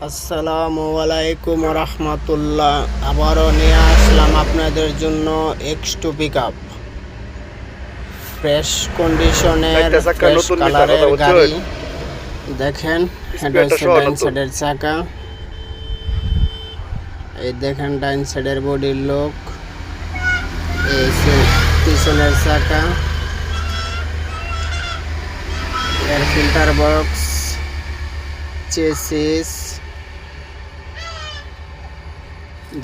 আসসালামু আলাইকুম রহমতুল্লাহ। আবারও নিয়ে আসলাম আপনাদের জন্য X2 পিকআপ, ফ্রেশ কন্ডিশনের ফ্রেশ কালারের গাড়ি। দেখেন এটা হচ্ছে ডাইন সাইডের চাকা, এই দেখেন ডাইন সাইডের বডির লোক, এই পিছনের চাকা, এর ফিল্টার বক্স, চেসিস।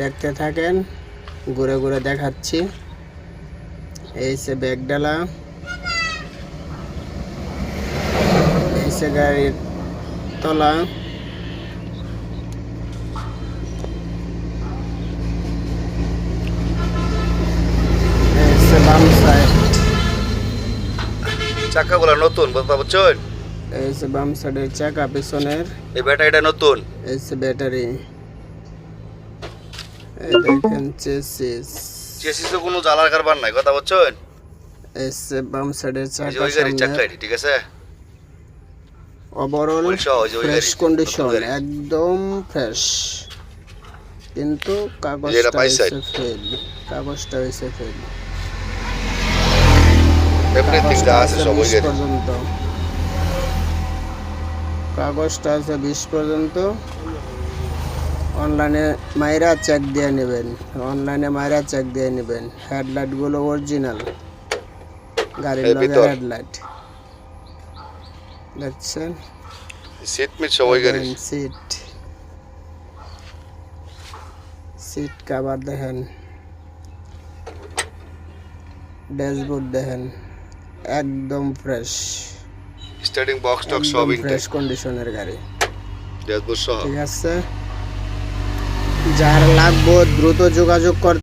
দেখতে থাকেন, ঘুরে ঘুরে দেখাচ্ছি। এই সে ব্যাগ ডালা, এই সে গাড়ির তলা, এই সে বাম সাইড, চাকাগুলো নতুন বুঝতে পারছেন? এই সে বাম সাইডের চাকা পিছনের, এই ব্যাটারিটা নতুন। এই সে ব্যাটারি, এই দেখেন চেসিস। চেসিসে কোনো জ্বালার কারবার নাই, কথা বলছেন? এই সে বাম সাইডের ওই চাকা, গাড়ির চাকা, ঠিক আছে। ওভারঅল ফ্রেশ কন্ডিশন, একদম ফ্রেশ, কিন্তু কাগজটা হয়েছে ফেল, কাগজটা হয়েছে ফেল। এভরিথিং আছে সব ওই গাড়ি পর্যন্ত কাগজটা আছে 20 পর্যন্ত। অনলাইনে মাইরা চেক দিয়ে নেবেন, হেডলাইট গুলো অরিজিনাল, গাড়ির লগে হেডলাইট দেখছেন। সিট মিট সব ওই গাড়ি। সিট কভার দেখেন, ড্যাশবোর্ড দেখেন, একদম ফ্রেশ। স্টার্টিং বক্স টক সব ফ্রেশ কন্ডিশনের গাড়ি, ড্যাশবোর্ড সহ। ঠিক আছে। যার লাগবে দ্রুত যোগাযোগ করতে